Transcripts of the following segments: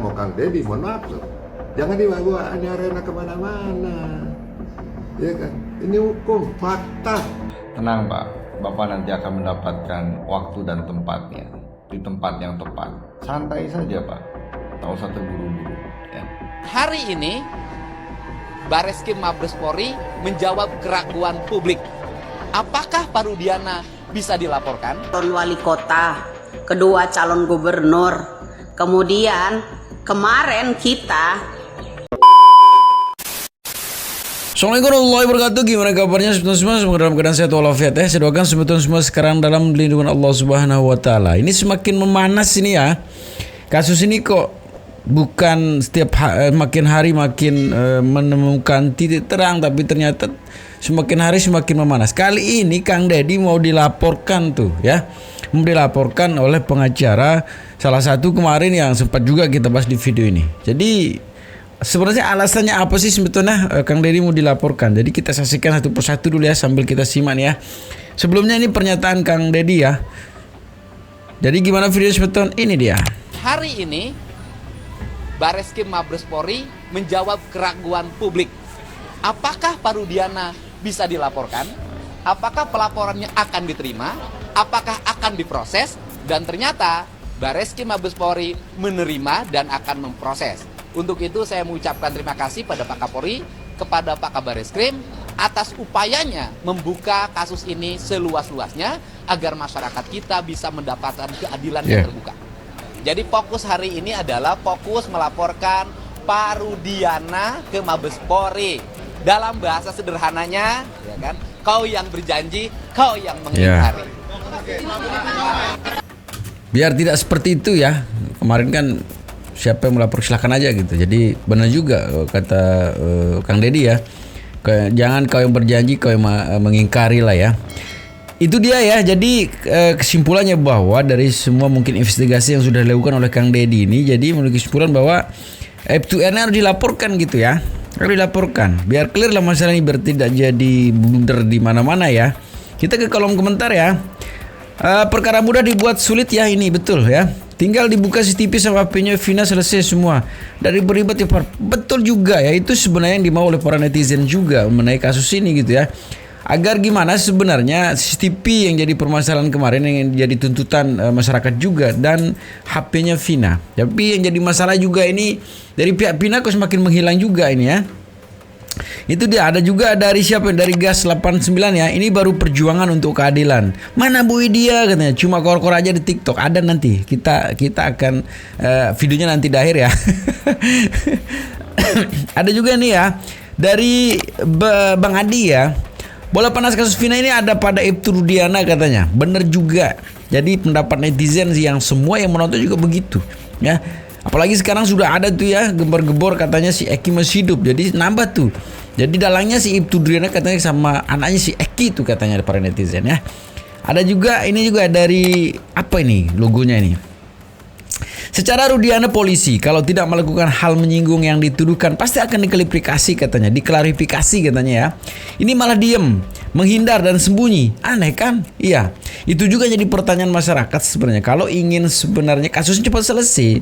Mau Kang Deddy, mohon maaf loh. Jangan dibawa ini arena kemana-mana. Ya kan? Ini hukum, fakta. Tenang Pak, Bapak nanti akan mendapatkan waktu dan tempatnya di tempat yang tepat. Santai saja Pak, tak usah terburu-buru. Ya. Hari ini Bareskrim Mabes Polri menjawab keraguan publik. Apakah Pak Rudiana bisa dilaporkan? Calon wali kota, kedua calon gubernur, kemudian kemarin kita. Assalamualaikum warahmatullahi wabarakatuh. Gimana kabarnya semua? Semoga dalam keadaan sehat walafiat ya. Saya doakan semua sekarang dalam lindungan Allah Subhanahu wa taala. Ini semakin memanas ini ya. Kasus ini kok bukan setiap makin hari makin menemukan titik terang, tapi ternyata semakin hari semakin memanas. Kali ini Kang Deddy mau dilaporkan tuh ya. Mau dilaporkan oleh pengacara salah satu kemarin yang sempat juga kita bahas di video ini. Jadi sebenarnya alasannya apa sih sebetulnya Kang Deddy mau dilaporkan? Jadi kita saksikan satu persatu dulu ya sambil kita simak ya. Sebelumnya ini pernyataan Kang Deddy ya. Jadi gimana video sebetulnya? Ini dia. Hari ini Bareskrim Mabes Polri menjawab keraguan publik. Apakah Pak Rudiana bisa dilaporkan? Apakah pelaporannya akan diterima? Apakah akan diproses? Dan ternyata Bareskrim Mabes Polri menerima dan akan memproses. Untuk itu saya mengucapkan terima kasih pada Pak Kapolri, kepada Pak Kabar Eskrim atas upayanya membuka kasus ini seluas-luasnya agar masyarakat kita bisa mendapatkan keadilan yang terbuka. Jadi fokus hari ini adalah fokus melaporkan Pak Rudiana ke Mabes Polri. Dalam bahasa sederhananya, ya kan, kau yang berjanji, kau yang mengingkari. Biar tidak seperti itu ya. Kemarin kan siapa yang melapor silahkan aja gitu. Jadi benar juga kata Kang Deddy ya. Jangan kau yang berjanji, kau yang mengingkari lah ya. Itu dia ya. Jadi kesimpulannya bahwa dari semua mungkin investigasi yang sudah dilakukan oleh Kang Deddy ini, jadi memiliki kesimpulan bahwa F2N harus dilaporkan gitu ya. Harus dilaporkan. Biar clear lah masalah ini, biar tidak jadi blunder di mana-mana ya. Kita ke kolom komentar ya. Perkara mudah dibuat sulit ya, ini betul ya. Tinggal dibuka CCTV sama HP-nya Vina, selesai semua. Dari berlibat ya, betul juga ya. Itu sebenarnya yang dimau oleh para netizen juga mengenai kasus ini gitu ya. Agar gimana sebenarnya CCTV yang jadi permasalahan kemarin, yang jadi tuntutan masyarakat juga, dan HP-nya Vina. Tapi yang jadi masalah juga ini dari pihak Vina kok semakin menghilang juga ini ya. Itu dia. Ada juga dari siapa? Dari Gas 89 ya. Ini baru perjuangan untuk keadilan. Mana Bu Widya katanya? Cuma kor-kor aja di TikTok. Ada nanti. Kita akan videonya nanti di akhir ya. Ada juga nih ya dari Bang Adi ya. Bola panas kasus Vina ini ada pada Ibtu Rudiana katanya. Bener juga. Jadi pendapat netizen yang semua yang menonton juga begitu ya. Apalagi sekarang sudah ada tuh ya gembar-gebor katanya si Eki masih hidup. Jadi nambah tuh. Jadi dalangnya si Ibtu Rudiana katanya sama anaknya si Eki tuh katanya para netizen ya. Ada juga ini juga dari apa ini logonya ini. Secara Rudiana polisi kalau tidak melakukan hal menyinggung yang dituduhkan pasti akan diklarifikasi katanya. Diklarifikasi katanya ya. Ini malah diem, menghindar dan sembunyi. Aneh kan? Iya. Itu juga jadi pertanyaan masyarakat sebenarnya. Kalau ingin sebenarnya kasusnya cepat selesai,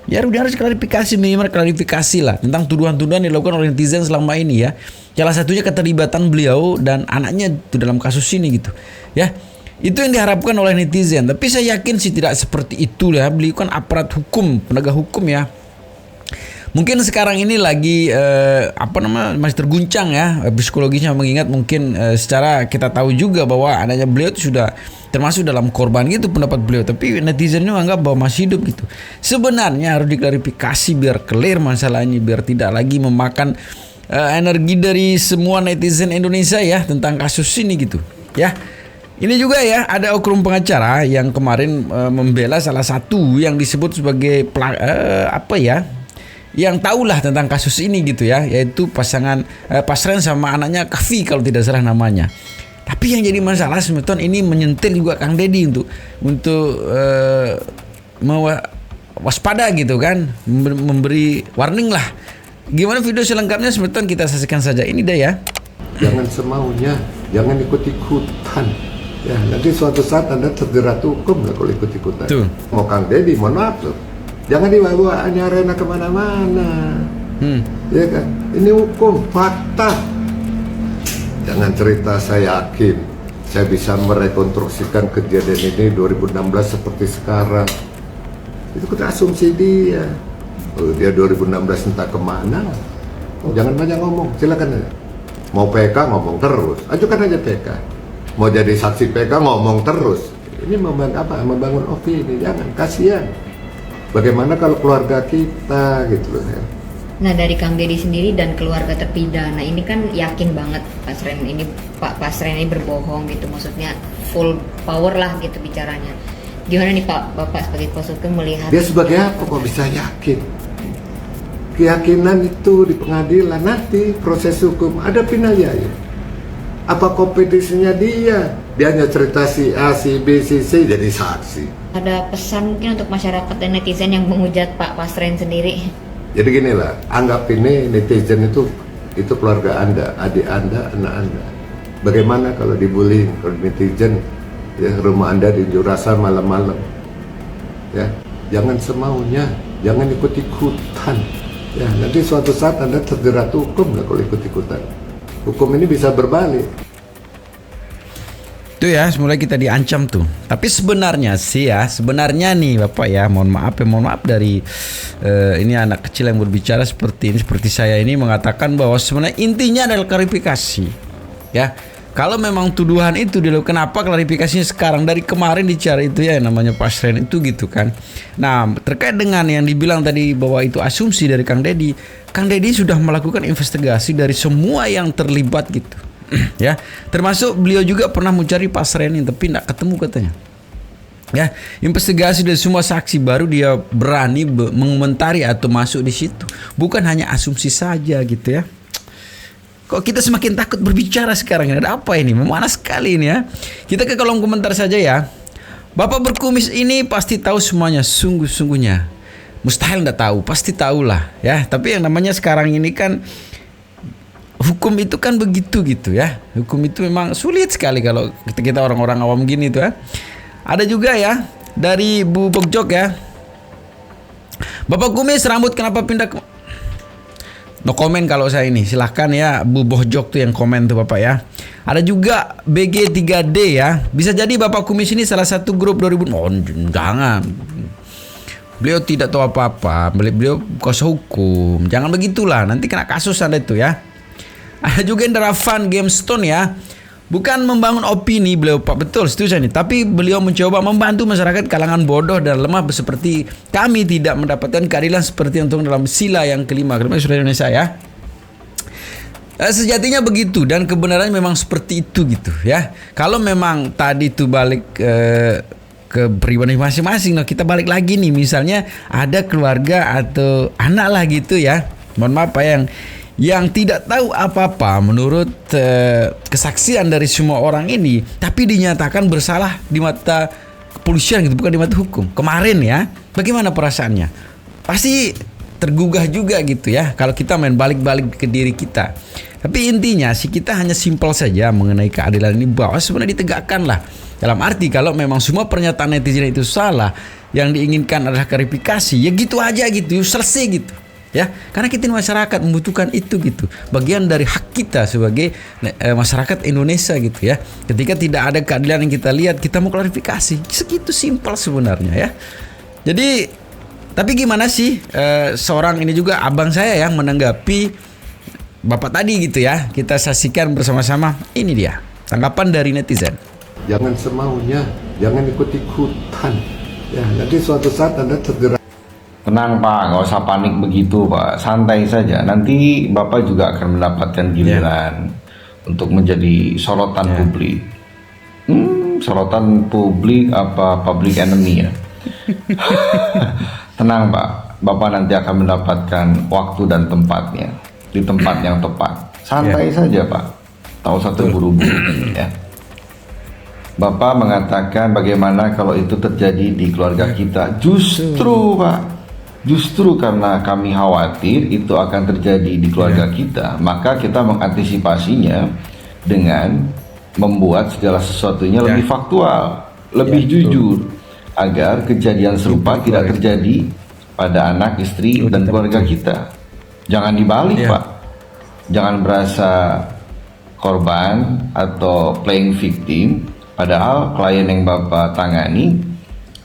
ya Rudiana harus klarifikasi, minimal klarifikasi lah tentang tuduhan-tuduhan yang dilakukan oleh netizen selama ini ya. Salah satunya keterlibatan beliau dan anaknya itu dalam kasus ini gitu ya. Itu yang diharapkan oleh netizen. Tapi saya yakin sih tidak seperti itu ya. Beliau kan aparat hukum, penegak hukum ya. Mungkin sekarang ini lagi masih terguncang ya psikologisnya, mengingat mungkin secara kita tahu juga bahwa anaknya beliau itu sudah termasuk dalam korban gitu pendapat beliau. Tapi netizennya menganggap bahwa masih hidup gitu. Sebenarnya harus diklarifikasi biar clear masalah ini, biar tidak lagi memakan energi dari semua netizen Indonesia ya tentang kasus ini gitu ya. Ini juga ya ada oknum pengacara yang kemarin membela salah satu yang disebut sebagai yang tahulah tentang kasus ini gitu ya, yaitu pasangan Pasren sama anaknya Kavi kalau tidak salah namanya. Tapi yang jadi masalah sebetulnya ini menyentil juga Kang Deddy untuk waspada gitu kan, memberi warning lah. Gimana video selengkapnya sebetulnya kita saksikan saja. Ini deh ya. Jangan semaunya, jangan ikut-ikutan. Ya, nanti suatu saat Anda terjerat hukum lah kalau ikut-ikutan. Mau Kang Deddy, mohon maaf loh. Jangan dibawa Andi Ariana kemana-mana. Ya kan? Ini hukum, fakta. Jangan cerita saya yakin saya bisa merekonstruksikan kejadian ini 2016 seperti sekarang. Itu kita asumsi dia. Oh, dia 2016 entah kemana. Oh, jangan banyak ngomong, silakan aja. Mau PK ngomong terus, ajukan aja PK. Mau jadi saksi PK ngomong terus. Ini membangun apa? Membangun opini, jangan, kasihan. Bagaimana kalau keluarga kita gitu loh ya. Nah dari Kang Deddy sendiri dan keluarga terpidana ini kan yakin banget Pak Pasren ini berbohong gitu, maksudnya full power lah gitu bicaranya. Gimana nih Pak, Bapak sebagai kuasa hukum melihat? Dia sebagai apa kok bisa yakin? Keyakinan itu di pengadilan nanti proses hukum ada aja ya. Apa kompetisinya dia? Dia hanya cerita si A, si B, si C jadi saksi. Ada pesan mungkin untuk masyarakat dan netizen yang menghujat Pak Pasren sendiri? Jadi gini lah, anggap ini netizen itu keluarga Anda, adik Anda, anak Anda. Bagaimana kalau dibully, kalau netizen ya, rumah Anda di Jurasa malam-malam. Ya, jangan semaunya, jangan ikut-ikutan. Ya, nanti suatu saat Anda terjerat hukum lah kalau ikut-ikutan. Hukum ini bisa berbalik. Itu ya, mulai kita diancam tuh. Tapi sebenarnya sih ya, sebenarnya nih Bapak ya, mohon maaf dari ini anak kecil yang berbicara seperti ini, seperti saya ini mengatakan bahwa sebenarnya intinya adalah klarifikasi. Ya, kalau memang tuduhan itu dilakukan, kenapa klarifikasinya sekarang dari kemarin dicari itu ya namanya Pasren itu gitu kan. Nah, terkait dengan yang dibilang tadi bahwa itu asumsi dari Kang Deddy sudah melakukan investigasi dari semua yang terlibat gitu. Ya, termasuk beliau juga pernah mencari Pasren tapi tidak ketemu katanya. Ya, investigasi dari semua saksi baru dia berani mengomentari atau masuk di situ. Bukan hanya asumsi saja gitu ya. Kok kita semakin takut berbicara sekarang ini? Ada apa ini? Memana sekali ini ya. Kita ke kolom komentar saja ya. Bapak berkumis ini pasti tahu semuanya, sungguh-sungguhnya. Mustahil tidak tahu, pasti tahulah ya. Tapi yang namanya sekarang ini kan hukum itu kan begitu gitu ya. Hukum itu memang sulit sekali kalau kita orang-orang awam gini tuh ya. Ada juga ya dari Bu Bogjok ya. Bapak kumis rambut kenapa pindah ke... No komen kalau saya ini. Silahkan ya Bu Bogjok tuh yang komen tuh Bapak ya. Ada juga BG3D ya. Bisa jadi Bapak kumis ini salah satu grup 2000. Oh, jangan. Beliau tidak tahu apa-apa. Beliau kuasa hukum. Jangan begitulah. Nanti kena kasus Anda itu ya. Ada juga Indra Van Gamestone ya. Bukan membangun opini beliau Pak, betul setuju nih. Tapi beliau mencoba membantu masyarakat kalangan bodoh dan lemah seperti kami tidak mendapatkan keadilan seperti untuk dalam sila yang kelima Surat Indonesia ya. Sejatinya begitu dan kebenarannya memang seperti itu gitu ya. Kalau memang tadi itu balik ke pribadi masing-masing, nah kita balik lagi nih misalnya ada keluarga atau anak lah gitu ya. Mohon maaf Pak yang tidak tahu apa-apa menurut kesaksian dari semua orang ini, tapi dinyatakan bersalah di mata kepolisian gitu, bukan di mata hukum. Kemarin ya, bagaimana perasaannya? Pasti tergugah juga gitu ya kalau kita main balik-balik ke diri kita. Tapi intinya sih kita hanya simpel saja mengenai keadilan ini bahwa sebenarnya ditegakkan lah. Dalam arti kalau memang semua pernyataan netizen itu salah, yang diinginkan adalah klarifikasi, ya gitu aja gitu, selesai gitu. Ya, karena kita masyarakat membutuhkan itu gitu. Bagian dari hak kita sebagai masyarakat Indonesia gitu ya. Ketika tidak ada keadilan yang kita lihat, kita mau klarifikasi. Segitu simpel sebenarnya ya. Jadi, tapi gimana sih seorang ini juga abang saya yang menanggapi Bapak tadi gitu ya. Kita saksikan bersama-sama. Ini dia tanggapan dari netizen. Jangan semaunya, jangan ikut-ikutan. Ya, nanti suatu saat Anda terjerat. Tenang Pak, nggak usah panik begitu Pak, santai saja. Nanti Bapak juga akan mendapatkan giliran untuk menjadi sorotan publik. Sorotan publik apa public enemy ya? Tenang Pak, Bapak nanti akan mendapatkan waktu dan tempatnya di tempat yang tepat. Santai saja Pak, tak usah terburu-buru ya. Bapak mengatakan bagaimana kalau itu terjadi di keluarga kita. Justru Pak, justru karena kami khawatir itu akan terjadi di keluarga kita, maka kita mengantisipasinya dengan membuat segala sesuatunya lebih faktual, lebih jujur, agar kejadian serupa tidak terjadi pada anak, istri, Oh, dan kita keluarga betul. kita. Jangan dibalik, Iya. Pak. Jangan berasa korban atau playing victim, padahal klien yang Bapak tangani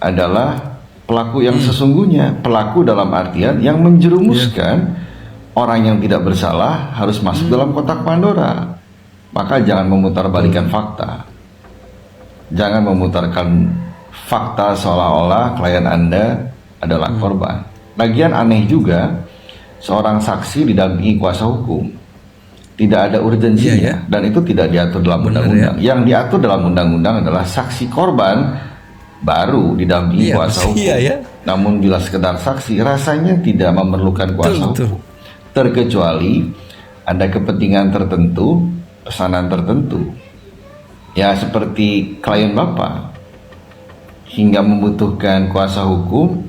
adalah pelaku yang sesungguhnya. Pelaku dalam artian yang menjerumuskan orang yang tidak bersalah harus masuk dalam kotak Pandora. Maka jangan memutarbalikkan fakta. Jangan memutarkan fakta seolah-olah klien Anda adalah korban. Lagian aneh juga, seorang saksi didampingi kuasa hukum. Tidak ada urgensinya, Iya, ya. dan itu tidak diatur dalam Benar, undang-undang. Yang diatur dalam undang-undang adalah saksi korban baru didampingi Iya, kuasa hukum. iya, ya. Namun bila sekedar saksi, rasanya tidak memerlukan kuasa Betul, hukum. Terkecuali ada kepentingan tertentu, pesanan tertentu. Ya seperti klien Bapak hingga membutuhkan kuasa hukum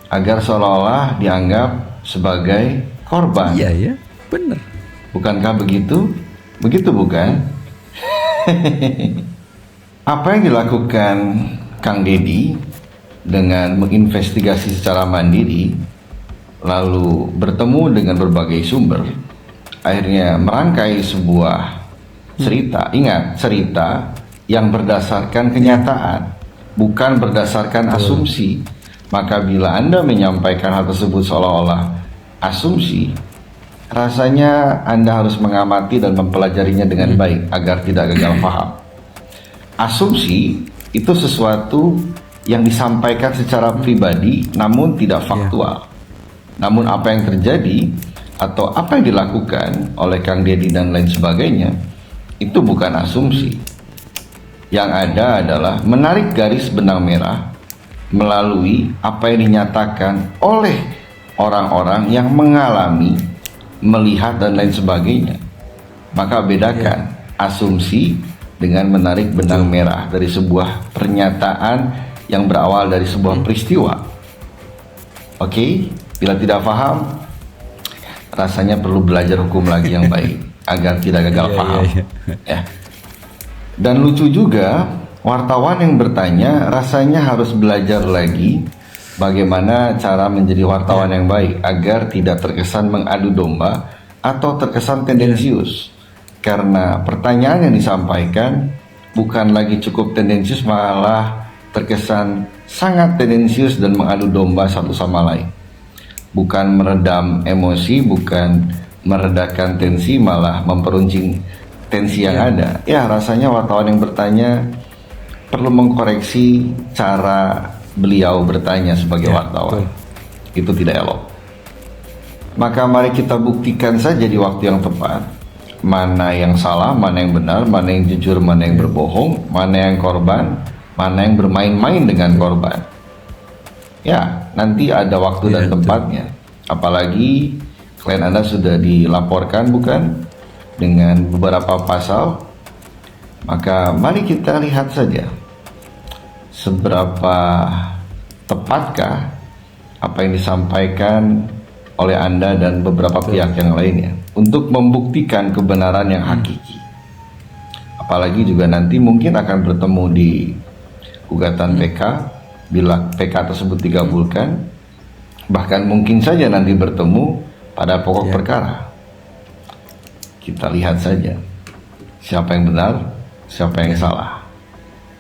agar seolah-olah dianggap sebagai korban. Iya ya, bener. Bukankah begitu? Begitu bukan? Apa yang dilakukan Kang Deddy dengan menginvestigasi secara mandiri, lalu bertemu dengan berbagai sumber, akhirnya merangkai sebuah cerita. Ingat, cerita yang berdasarkan kenyataan, bukan berdasarkan asumsi. Maka bila Anda menyampaikan hal tersebut seolah-olah asumsi, rasanya Anda harus mengamati dan mempelajarinya dengan baik agar tidak gagal paham. Asumsi itu sesuatu yang disampaikan secara pribadi namun tidak faktual. Namun apa yang terjadi atau apa yang dilakukan oleh Kang Deddy dan lain sebagainya itu bukan asumsi. Yang ada adalah menarik garis benang merah melalui apa yang dinyatakan oleh orang-orang yang mengalami, melihat dan lain sebagainya. Maka bedakan asumsi dengan menarik benang merah dari sebuah pernyataan yang berawal dari sebuah peristiwa. Oke, bila tidak paham, rasanya perlu belajar hukum lagi yang baik agar tidak gagal paham. Ya. Dan lucu juga, wartawan yang bertanya rasanya harus belajar lagi bagaimana cara menjadi wartawan yang baik agar tidak terkesan mengadu domba atau terkesan tendensius. Karena pertanyaan yang disampaikan bukan lagi cukup tendensius, malah terkesan sangat tendensius dan mengadu domba satu sama lain. Bukan meredam emosi, bukan meredakan tensi, malah memperuncing tensi yang ada. Ya, rasanya wartawan yang bertanya perlu mengkoreksi cara beliau bertanya sebagai wartawan. Itu tidak elok. Maka mari kita buktikan saja di waktu yang tepat mana yang salah, mana yang benar, mana yang jujur, mana yang berbohong, mana yang korban, mana yang bermain-main dengan korban. Ya, nanti ada waktu dan tempatnya. Apalagi klien Anda sudah dilaporkan, bukan, dengan beberapa pasal. Maka mari kita lihat saja seberapa tepatkah apa yang disampaikan oleh Anda dan beberapa pihak yang lainnya untuk membuktikan kebenaran yang hakiki. Apalagi juga nanti mungkin akan bertemu di gugatan PK bila PK tersebut dikabulkan, bahkan mungkin saja nanti bertemu pada pokok perkara. Kita lihat saja siapa yang benar, siapa yang salah,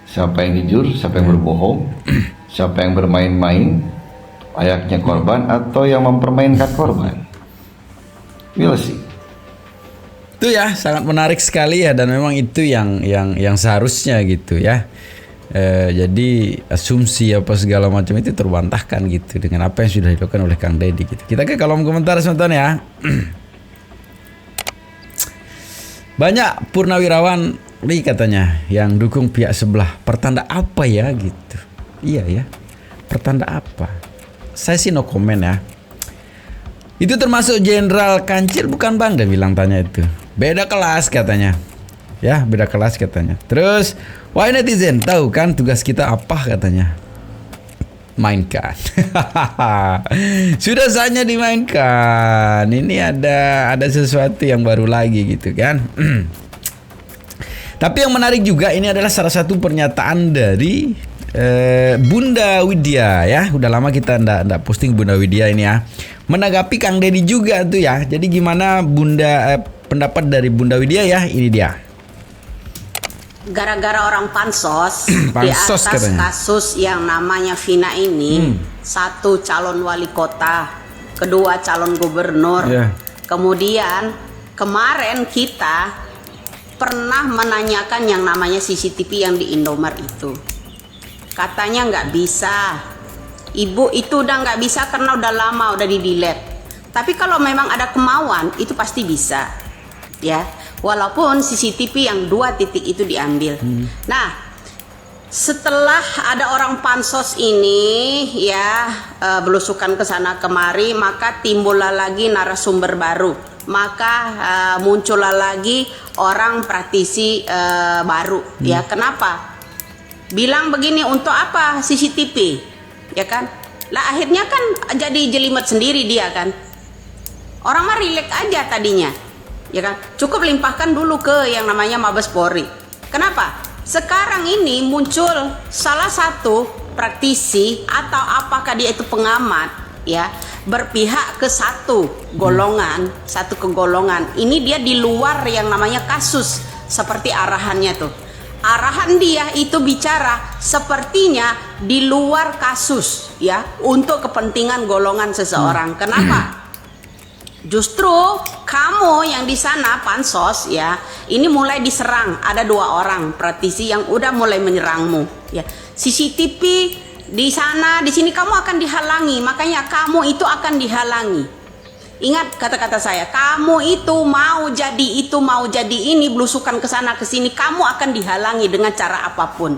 siapa yang jujur, siapa yang berbohong, siapa yang bermain-main layaknya korban atau yang mempermainkan korban. We'll see. Itu ya sangat menarik sekali ya, dan memang itu yang seharusnya gitu ya. Jadi asumsi apa segala macam itu terbantahkan gitu dengan apa yang sudah dilakukan oleh Kang Deddy gitu. Kita ke kolom komentar sebentar ya. Banyak purnawirawan nih katanya yang dukung pihak sebelah. Pertanda apa ya gitu. Iya ya. Pertanda apa? Saya sih no comment ya. Itu termasuk Jenderal Kancil bukan Bang? Dia bilang tanya itu. Beda kelas katanya. Ya beda kelas katanya. Terus wah netizen tahu kan tugas kita apa katanya. Mainkan. Sudah saatnya dimainkan. Ini ada sesuatu yang baru lagi gitu kan. Tapi yang menarik juga ini adalah salah satu pernyataan dari Bunda Widya ya. Udah lama kita ndak posting Bunda Widya ini ya. Menanggapi Kang Deddy juga tuh ya. Jadi gimana Bunda pendapat dari Bunda Widya ya? Ini dia. Gara-gara orang pansos, Pansos di atas katanya. kasus yang namanya Vina ini, satu calon wali kota, kedua calon gubernur, Yeah. kemudian kemarin kita pernah menanyakan yang namanya CCTV yang di Indomaret itu, katanya nggak bisa, ibu itu udah nggak bisa karena udah lama, udah di delete. Tapi kalau memang ada kemauan itu pasti bisa, ya. Walaupun CCTV yang 2 titik itu diambil. Nah, setelah ada orang pansos ini ya belusukan ke sana kemari, maka timbullah lagi narasumber baru. Maka muncullah lagi orang praktisi baru. Ya, kenapa? Bilang begini, untuk apa CCTV? Ya kan? Lah akhirnya kan jadi jelimet sendiri dia kan. Orang mah rileks aja tadinya. Ya kan, cukup limpahkan dulu ke yang namanya Mabes Polri. Kenapa? Sekarang ini muncul salah satu praktisi atau apakah dia itu pengamat ya, berpihak ke satu golongan, satu kegolongan. Ini dia di luar yang namanya kasus, seperti arahannya tuh. Arahan dia itu bicara sepertinya di luar kasus ya, untuk kepentingan golongan seseorang. Kenapa? Justru kamu yang di sana pansos ya, ini mulai diserang. Ada 2 orang praktisi yang udah mulai menyerangmu ya. CCTV di sana, di sini kamu akan dihalangi. Makanya kamu itu akan dihalangi. Ingat kata-kata saya, kamu itu mau jadi ini, belusukan ke sana ke sini, kamu akan dihalangi dengan cara apapun.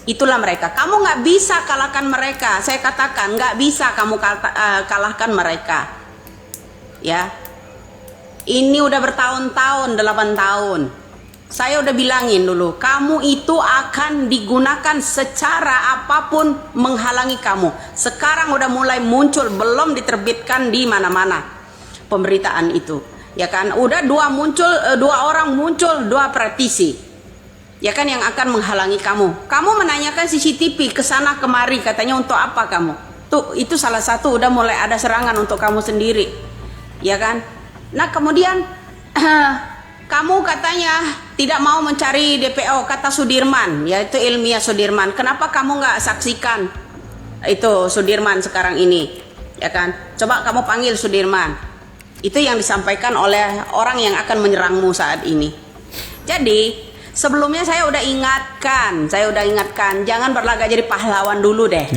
Itulah mereka. Kamu nggak bisa kalahkan mereka. Saya katakan nggak bisa kamu kalahkan mereka. Ya, ini udah bertahun-tahun, 8 tahun. Saya udah bilangin dulu, kamu itu akan digunakan secara apapun menghalangi kamu. Sekarang udah mulai muncul, belum diterbitkan di mana-mana pemberitaan itu. Ya kan, udah 2 orang muncul, 2 praktisi. Ya kan, yang akan menghalangi kamu. Kamu menanyakan CCTV ke sana kemari, katanya untuk apa kamu? Tuh, itu salah satu udah mulai ada serangan untuk kamu sendiri. Ya kan? Nah, kemudian kamu katanya tidak mau mencari DPO, kata Sudirman, yaitu ilmiah Sudirman. Kenapa kamu nggak saksikan itu Sudirman sekarang ini? Ya kan? Coba kamu panggil Sudirman. Itu yang disampaikan oleh orang yang akan menyerangmu saat ini. Jadi, sebelumnya saya udah ingatkan, jangan berlagak jadi pahlawan dulu deh.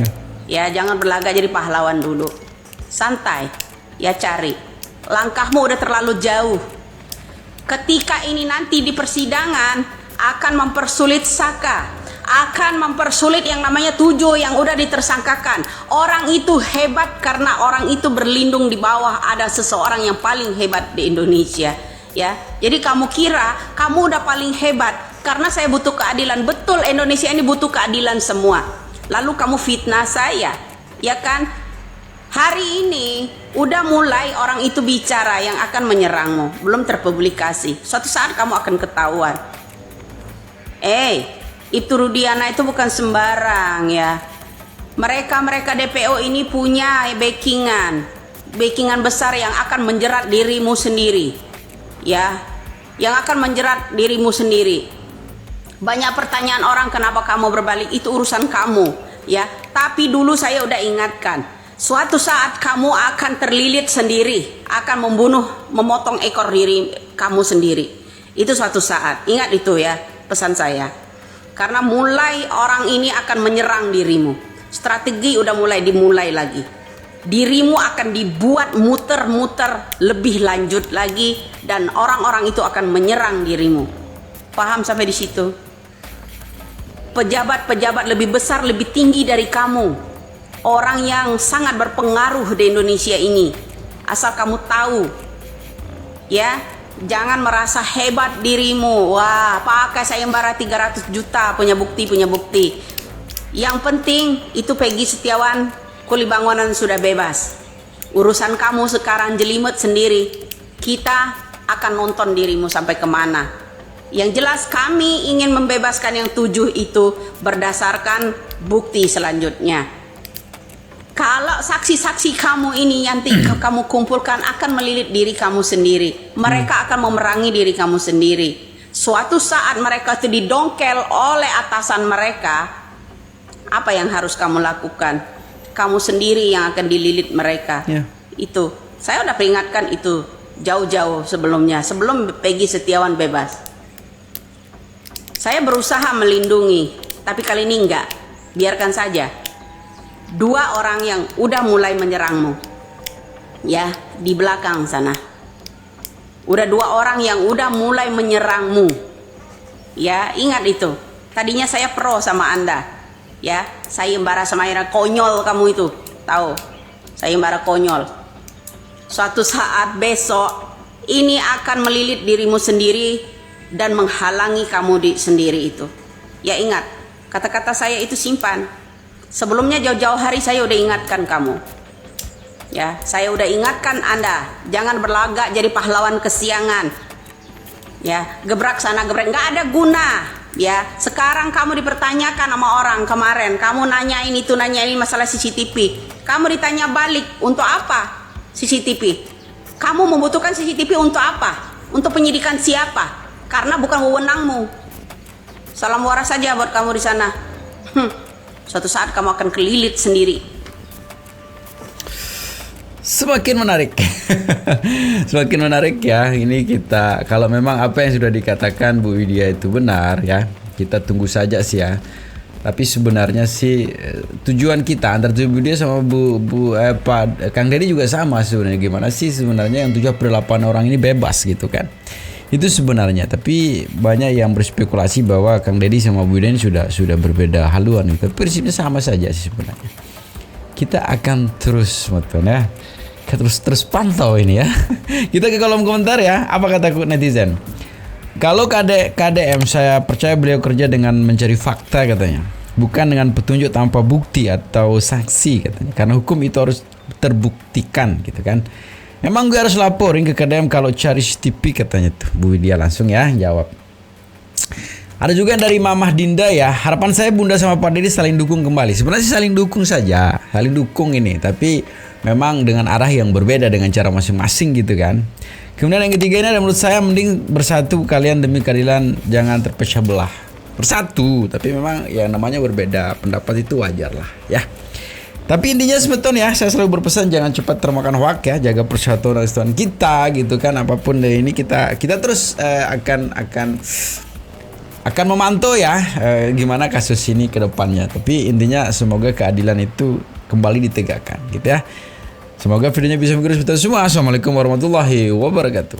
Ya, jangan berlagak jadi pahlawan dulu. Santai. Ya, cari. Langkahmu udah terlalu jauh. Ketika ini nanti di persidangan akan mempersulit Saka, akan mempersulit yang namanya Tujuh yang udah ditersangkakan. Orang itu hebat karena orang itu berlindung di bawah ada seseorang yang paling hebat di Indonesia. Ya, jadi kamu kira kamu udah paling hebat karena saya butuh keadilan. Betul, Indonesia ini butuh keadilan semua. Lalu kamu fitnah saya, ya kan? Hari ini udah mulai orang itu bicara yang akan menyerangmu, belum terpublikasi. Suatu saat kamu akan ketahuan. Ibtu Rudiana itu bukan sembarang ya. Mereka DPO ini punya backingan besar yang akan menjerat dirimu sendiri. Ya, yang akan menjerat dirimu sendiri. Banyak pertanyaan orang kenapa kamu berbalik, itu urusan kamu ya. Tapi dulu saya udah ingatkan. Suatu saat kamu akan terlilit sendiri, akan memotong ekor diri kamu sendiri. Itu suatu saat. Ingat itu ya, pesan saya. Karena mulai orang ini akan menyerang dirimu. Strategi udah mulai dimulai lagi. Dirimu akan dibuat muter-muter lebih lanjut lagi dan orang-orang itu akan menyerang dirimu. Paham sampai di situ? Pejabat-pejabat lebih besar, lebih tinggi dari kamu. Orang yang sangat berpengaruh di Indonesia ini. Asal kamu tahu. Ya, jangan merasa hebat dirimu. Wah, pakai sayembara 300 juta, punya bukti. Yang penting itu Peggy Setiawan, Kuli Bangunan sudah bebas. Urusan kamu sekarang jelimet sendiri. Kita akan nonton dirimu sampai kemana. Yang jelas kami ingin membebaskan yang 7 itu berdasarkan bukti selanjutnya. Kalau saksi-saksi kamu ini nanti kamu kumpulkan akan melilit diri kamu sendiri. Mereka akan memerangi diri kamu sendiri. Suatu saat mereka itu didongkel oleh atasan mereka, apa yang harus kamu lakukan? Kamu sendiri yang akan dililit mereka. Itu, saya udah peringatkan itu jauh-jauh sebelumnya, sebelum Peggy Setiawan bebas. Saya berusaha melindungi, tapi kali ini enggak. Biarkan saja. 2 orang yang udah mulai menyerangmu, ya, di belakang sana. Udah 2 orang yang udah mulai menyerangmu. Ya, ingat itu. Tadinya saya pro sama Anda. Ya, sayembara sama konyol kamu itu. Tahu? Sayembara konyol. Suatu saat besok ini akan melilit dirimu sendiri dan menghalangi kamu sendiri itu. Ya, ingat, kata-kata saya itu simpan. Sebelumnya jauh-jauh hari saya udah ingatkan kamu. Ya, saya udah ingatkan Anda, jangan berlagak jadi pahlawan kesiangan. Ya, gebrak sana gebrak, nggak ada guna. Ya, sekarang kamu dipertanyakan sama orang kemarin, kamu nanyain itu nanyain masalah CCTV. Kamu ditanya balik, untuk apa CCTV? Kamu membutuhkan CCTV untuk apa? Untuk penyidikan siapa? Karena bukan wewenangmu. Salam waras saja buat kamu di sana. Suatu saat kamu akan kelilit sendiri. Semakin menarik. Semakin menarik ya. Ini kita, kalau memang apa yang sudah dikatakan Bu Widya itu benar ya, kita tunggu saja sih ya. Tapi sebenarnya sih tujuan kita antara Bu Widya sama Pak Kang Deddy juga sama sebenarnya. Gimana sih sebenarnya yang 78 orang ini bebas gitu kan. Itu sebenarnya, tapi banyak yang berspekulasi bahwa Kang Deddy sama Bu Widya ini sudah berbeda haluan. Tapi prinsipnya sama saja sih sebenarnya. Kita akan terus ya. Kita terus pantau ini ya. Kita ke kolom komentar ya. Apa kata netizen? Kalau KDM saya percaya beliau kerja dengan mencari fakta katanya. Bukan dengan petunjuk tanpa bukti atau saksi katanya. Karena hukum itu harus terbuktikan gitu kan. Memang gue harus laporin ke KDM kalau cari CCTV katanya tuh. Bu Widya langsung ya jawab. Ada juga yang dari Mamah Dinda ya. Harapan saya Bunda sama Pak Deddy saling dukung kembali. Sebenarnya sih saling dukung saja. Saling dukung ini. Tapi memang dengan arah yang berbeda, dengan cara masing-masing gitu kan. Kemudian yang ketiga ini ada menurut saya mending bersatu kalian demi keadilan. Jangan terpecah belah. Bersatu. Tapi memang yang namanya berbeda. Pendapat itu wajar lah ya. Tapi intinya sebetulnya saya selalu berpesan jangan cepat termakan hoak ya, jaga persatuan dan kesatuan kita gitu kan. Apapun dari ini kita terus akan memantau ya gimana kasus ini ke depannya. Tapi intinya semoga keadilan itu kembali ditegakkan gitu ya. Semoga videonya bisa menghibur kita semua. Assalamualaikum warahmatullahi wabarakatuh.